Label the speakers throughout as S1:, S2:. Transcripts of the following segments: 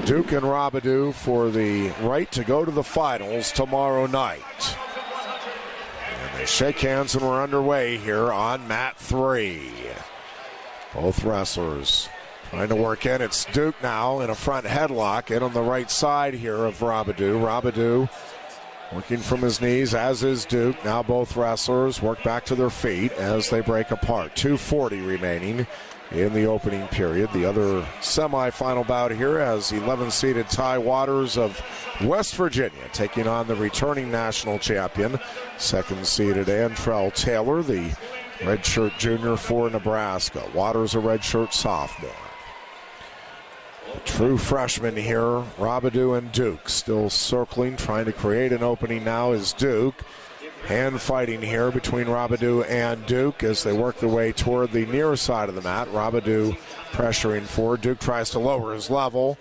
S1: Duke and Robideau for the right to go to the finals tomorrow night. And they shake hands and we're underway here on mat 3. Both wrestlers trying to work in. It's Duke now in a front headlock in on the right side here of Robideau. Robideau working from his knees, as is Duke. Now both wrestlers work back to their feet as they break apart. 2:40 remaining in the opening period. The other semifinal bout here has 11-seeded Ty Waters of West Virginia taking on the returning national champion, 2nd-seeded Antrell Taylor, the redshirt junior for Nebraska. Waters a redshirt sophomore. The true freshman here, Robideau and Duke, still circling, trying to create an opening now is Duke. Hand fighting here between Robideau and Duke as they work their way toward the near side of the mat. Robideau pressuring forward. Duke tries to lower his level.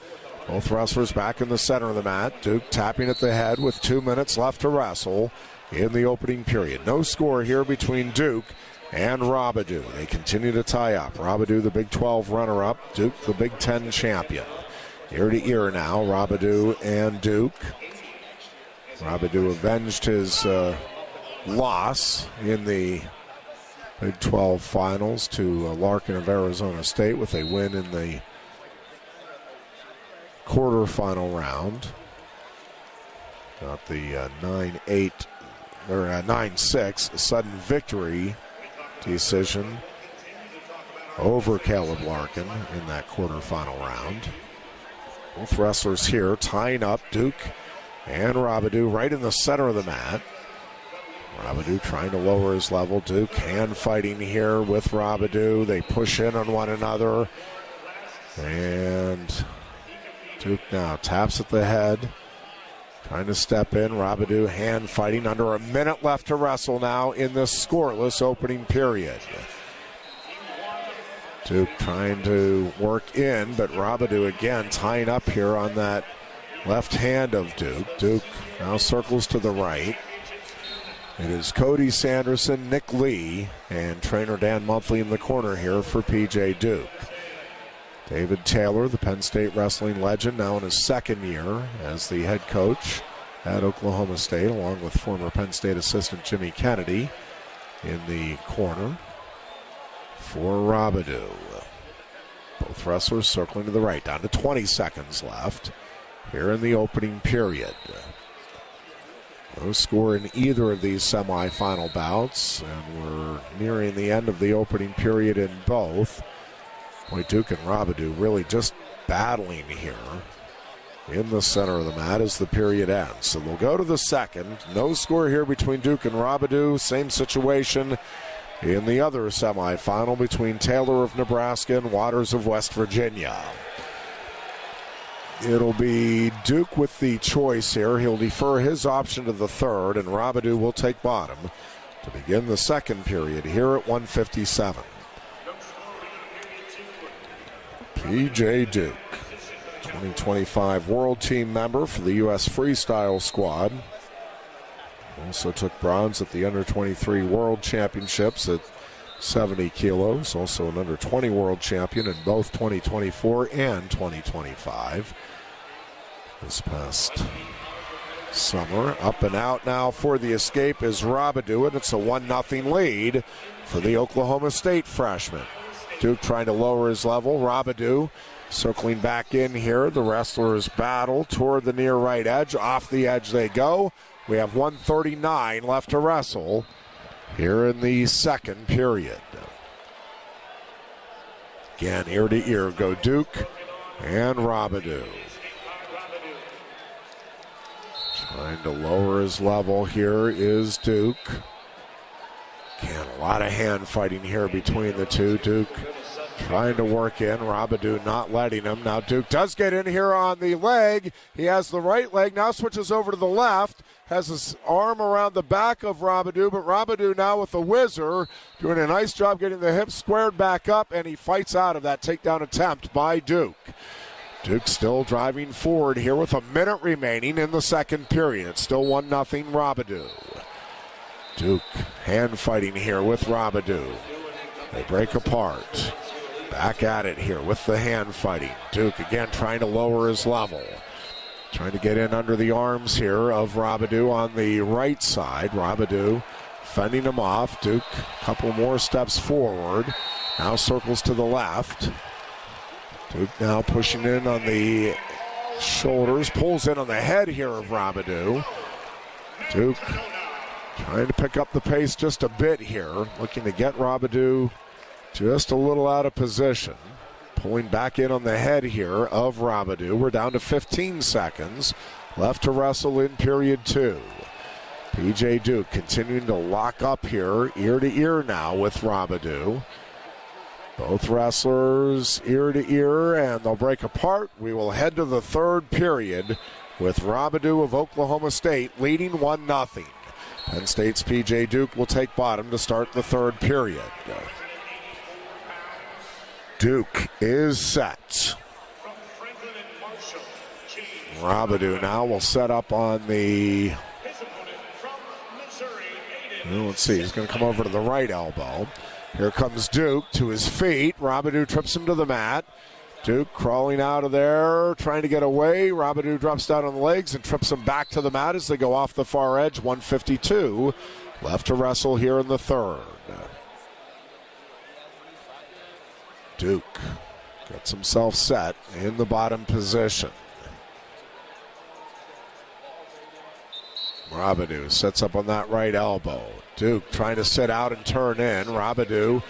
S1: Both wrestlers back in the center of the mat. Duke tapping at the head with 2 minutes left to wrestle in the opening period. No score here between Duke and Robideau. They continue to tie up. Robideau, the Big 12 runner-up. Duke, the Big 10 champion. Ear to ear now, Robideau and Duke. Robideau avenged his loss in the Big 12 finals to Larkin of Arizona State with a win in the quarterfinal round. Got the 9-8 or 9-6 sudden victory decision over Caleb Larkin in that quarterfinal round. Both wrestlers here tying up, Duke and Robideau right in the center of the mat. Robideau trying to lower his level. Duke hand fighting here with Robideau. They push in on one another. And Duke now taps at the head. Trying to step in. Robideau hand fighting. Under a minute left to wrestle now in this scoreless opening period. Duke trying to work in, but Robideau again tying up here on that left hand of Duke. Duke now circles to the right. It is Cody Sanderson, Nick Lee, and trainer Dan Monthly in the corner here for PJ Duke. David Taylor, the Penn State wrestling legend, now in his 2nd year as the head coach at Oklahoma State, along with former Penn State assistant Jimmy Kennedy in the corner for Robideau. Both wrestlers circling to the right, down to 20 seconds left here in the opening period. No score in either of these semifinal bouts, and we're nearing the end of the opening period in both. Boy, Duke and Robideau really just battling here in the center of the mat as the period ends. So we'll go to the second. No score here between Duke and Robideau. Same situation in the other semifinal between Taylor of Nebraska and Waters of West Virginia. It'll be Duke with the choice here. He'll defer his option to the third, and Robideau will take bottom to begin the second period here at 1:57. PJ Duke, 2025 World Team member for the U.S. Freestyle Squad. Also took bronze at the Under-23 World Championships at 70 kilos. Also an Under-20 World Champion in both 2024 and 2025. This past summer. Up and out now for the escape is Robideau, and it's a 1-0 lead for the Oklahoma State freshman. Duke trying to lower his level. Robideau circling back in here. The wrestlers battle toward the near right edge. Off the edge they go. We have 1:39 left to wrestle here in the second period. Again, ear to ear go Duke and Robideau. Trying to lower his level here is Duke. Again, a lot of hand fighting here between the two. Duke trying to work in. Robideau not letting him. Now Duke does get in here on the leg. He has the right leg. Now switches over to the left. Has his arm around the back of Robideau. But Robideau now with the whizzer. Doing a nice job getting the hips squared back up. And he fights out of that takedown attempt by Duke. Duke still driving forward here with a minute remaining in the second period. It's still 1-0 Robideau. Duke hand fighting here with Robideau. They break apart. Back at it here with the hand fighting. Duke again trying to lower his level. Trying to get in under the arms here of Robideau on the right side. Robideau fending him off. Duke a couple more steps forward. Now circles to the left. Duke now pushing in on the shoulders. Pulls in on the head here of Robideau. Duke trying to pick up the pace just a bit here. Looking to get Robideau just a little out of position. Pulling back in on the head here of Robideau. We're down to 15 seconds left to wrestle in period 2. P.J. Duke continuing to lock up here, ear to ear now with Robideau. Both wrestlers ear to ear, and they'll break apart. We will head to the third period with Robideau of Oklahoma State leading 1-0. Penn State's P.J. Duke will take bottom to start the third period. Duke is set. Robideau now will set up on the... let's see, he's going to come over to the right elbow. Here comes Duke to his feet. Robideau trips him to the mat. Duke crawling out of there, trying to get away. Robideau drops down on the legs and trips him back to the mat as they go off the far edge. 1:52 left to wrestle here in the third. Duke gets himself set in the bottom position. Robideau sets up on that right elbow. Duke trying to sit out and turn in. Robideau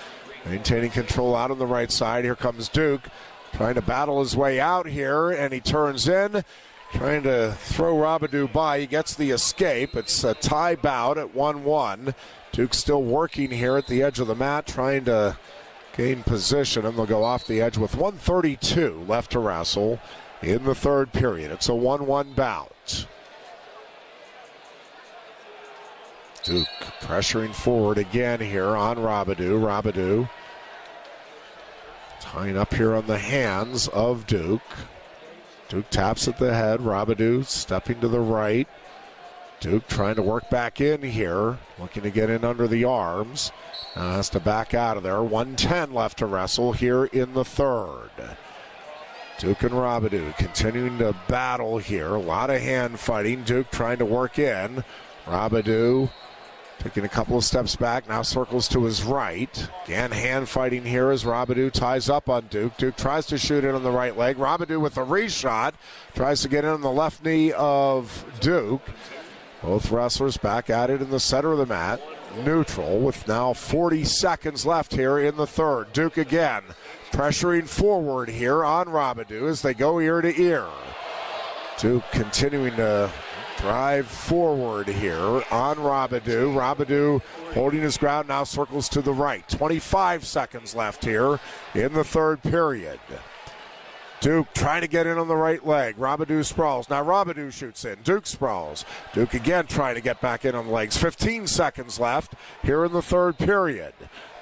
S1: maintaining control out on the right side. Here comes Duke trying to battle his way out here, and he turns in, trying to throw Robideau by. He gets the escape. It's a tie bout at 1-1. Duke still working here at the edge of the mat, trying to gain position, and they'll go off the edge with 1:32 left to wrestle in the third period. It's a 1-1 bout. Duke pressuring forward again here on Robideau. Robideau tying up here on the hands of Duke. Duke taps at the head. Robideau stepping to the right. Duke trying to work back in here, looking to get in under the arms. Now has to back out of there. 1:10 left to wrestle here in the third. Duke and Robideau continuing to battle here. A lot of hand fighting. Duke trying to work in. Robideau taking a couple of steps back, now circles to his right. Again, hand fighting here as Robideau ties up on Duke. Duke tries to shoot in on the right leg. Robideau with a reshot, tries to get in on the left knee of Duke. Both wrestlers back at it in the center of the mat. Neutral with now 40 seconds left here in the third. Duke again pressuring forward here on Robideau as they go ear to ear. Duke continuing to drive forward here on Robideau. Robideau holding his ground, now circles to the right. 25 seconds left here in the third period. Duke trying to get in on the right leg. Robideau sprawls. Now Robideau shoots in. Duke sprawls. Duke again trying to get back in on the legs. 15 seconds left here in the third period.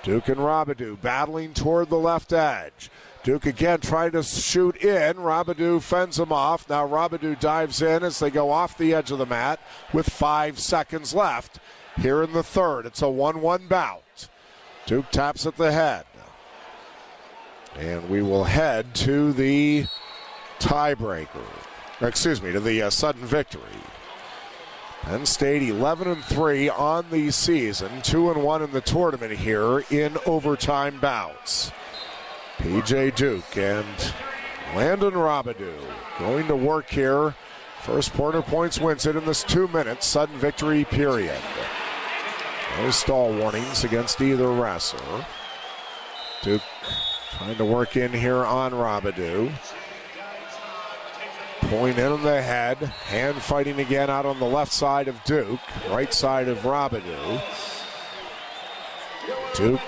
S1: Duke and Robideau battling toward the left edge. Duke again trying to shoot in. Robideau fends him off. Now Robideau dives in as they go off the edge of the mat with 5 seconds left here in the third. It's a 1-1 bout. Duke taps at the head. And we will head to the tiebreaker. To the sudden victory. Penn State 11-3 on the season. 2-1 in the tournament here in overtime bouts. P.J. Duke and Landon Robideau going to work here. First corner points wins it in this 2-minute sudden victory period. No stall warnings against either wrestler. Duke trying to work in here on Robideau. Pulling in on the head. Hand fighting again out on the left side of Duke. Right side of Robideau. Duke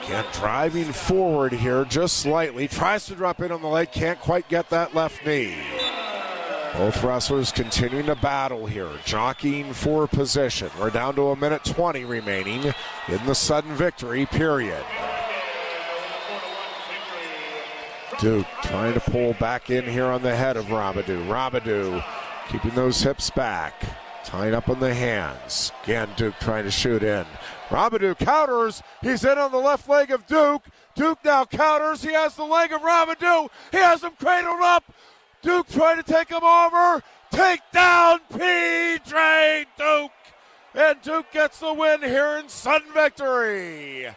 S1: again driving forward here just slightly. Tries to drop in on the leg. Can't quite get that left knee. Both wrestlers continuing to battle here. Jockeying for position. We're down to 1:20 remaining in the sudden victory period. Duke trying to pull back in here on the head of Robideau. Robideau keeping those hips back. Tied up in the hands. Again, Duke trying to shoot in. Robideau counters. He's in on the left leg of Duke. Duke now counters. He has the leg of Robideau. He has him cradled up. Duke trying to take him over. Take down P.J. Duke. And Duke gets the win here in sudden victory.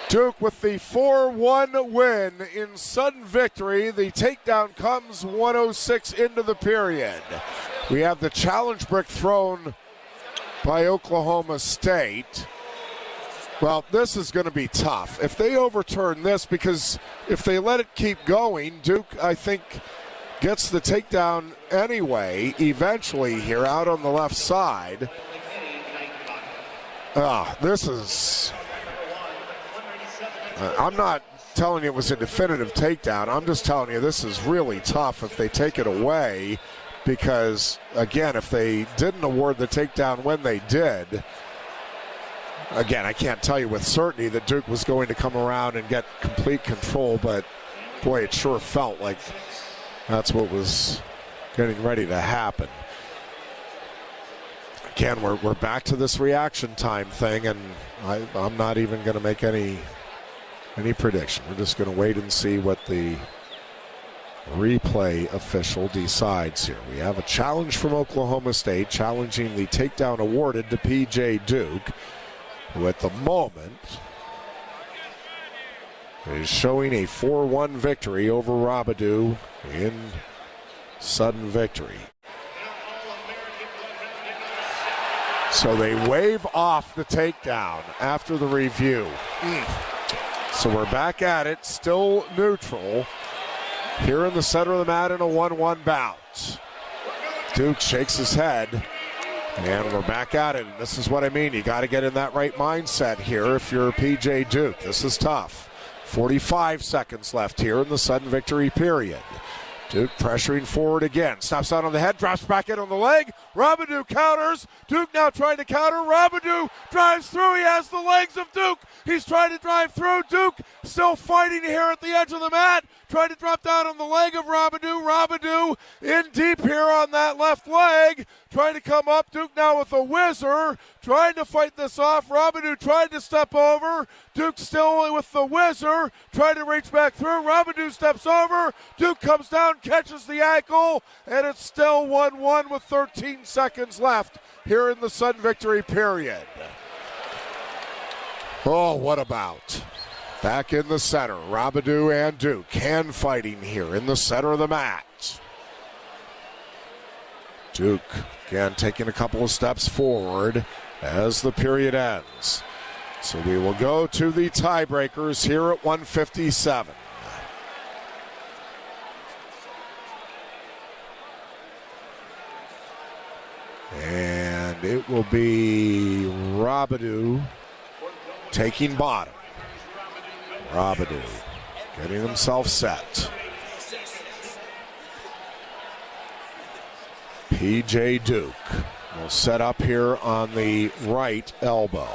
S1: Duke with the 4-1 win in sudden victory. The takedown comes 1:06 into the period. We have the challenge brick thrown by Oklahoma State. Well, this is going to be tough. If they overturn this, because if they let it keep going, Duke, I think, gets the takedown anyway, eventually here out on the left side. This is... I'm not telling you it was a definitive takedown. I'm just telling you this is really tough if they take it away, because, again, if they didn't award the takedown when they did, again, I can't tell you with certainty that Duke was going to come around and get complete control, but, boy, it sure felt like that's what was getting ready to happen. Again, we're back to this reaction time thing, and I'm not even going to make any prediction. We're just going to wait and see what the replay official decides here. We have a challenge from Oklahoma State challenging the takedown awarded to P.J. Duke, who at the moment is showing a 4-1 victory over Robideau in sudden victory. So they wave off the takedown after the review. So we're back at it, still neutral. Here in the center of the mat in a 1-1 bout. Duke shakes his head, and we're back at it. And this is what I mean. You got to get in that right mindset here if you're P.J. Duke. This is tough. 45 seconds left here in the sudden victory period. Duke pressuring forward again. Stops out on the head, drops back in on the leg. Robideau counters. Duke now trying to counter. Robideau drives through. He has the legs of Duke. He's trying to drive through. Duke still fighting here at the edge of the mat. Trying to drop down on the leg of Robideau. Robideau in deep here on that left leg. Trying to come up. Duke now with a whizzer. Trying to fight this off. Robideau tried to step over. Duke still with the whizzer. Trying to reach back through. Robideau steps over. Duke comes down, catches the ankle, and it's still 1-1 with 13 seconds left here in the sudden victory period. Oh, what about? Back in the center, Robideau and Duke, hand fighting here in the center of the mat. Duke, again, taking a couple of steps forward as the period ends. So we will go to the tiebreakers here at 157. And it will be Robideau taking bottom. Robideau getting himself set. P.J. Duke will set up here on the right elbow.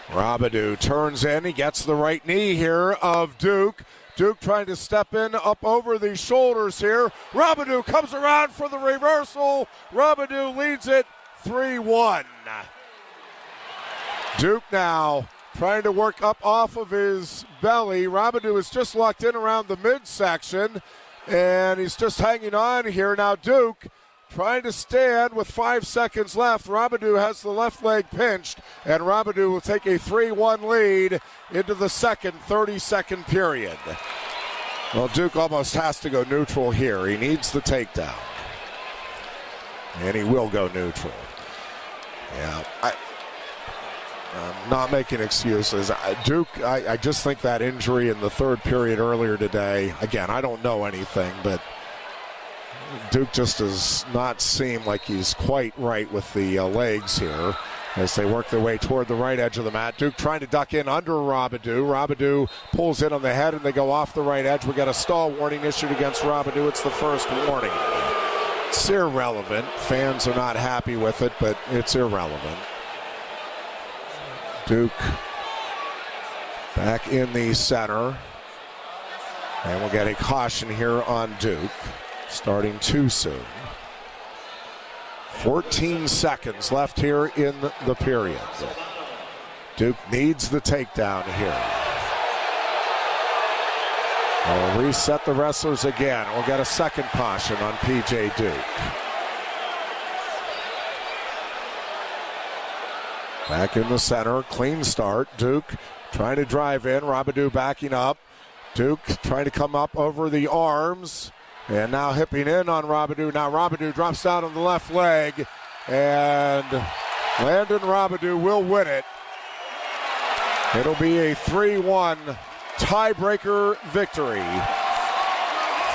S1: Robideau turns in. He gets the right knee here of Duke. Duke trying to step in up over the shoulders here. Robideau comes around for the reversal. Robideau leads it 3-1. Duke now trying to work up off of his belly. Robideau is just locked in around the midsection, and he's just hanging on here. Now Duke trying to stand with 5 seconds left. Robideau has the left leg pinched, and Robideau will take a 3-1 lead into the second 30-second period. Well, Duke almost has to go neutral here. He needs the takedown, and he will go neutral. Yeah, I'm not making excuses. Duke, I just think that injury in the third period earlier today, again, I don't know anything, but Duke just does not seem like he's quite right with the legs here as they work their way toward the right edge of the mat. Duke trying to duck in under Robideau. Robideau pulls in on the head, and they go off the right edge. We got a stall warning issued against Robideau. It's the first warning. It's irrelevant. Fans are not happy with it, but it's irrelevant. Duke back in the center. And we'll get a caution here on Duke, starting too soon. 14 seconds left here in the period. Duke needs the takedown here. We'll reset the wrestlers again. We'll get a second caution on P.J. Duke. Back in the center, clean start. Duke trying to drive in. Robideau backing up. Duke trying to come up over the arms. And now hipping in on Robideau. Now Robideau drops down on the left leg. And Landon Robideau will win it. It'll be a 3-1 tiebreaker victory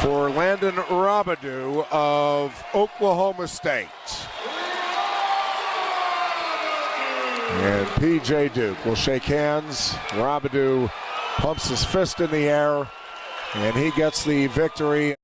S1: for Landon Robideau of Oklahoma State. And P.J. Duke will shake hands. Robideau pumps his fist in the air, and he gets the victory.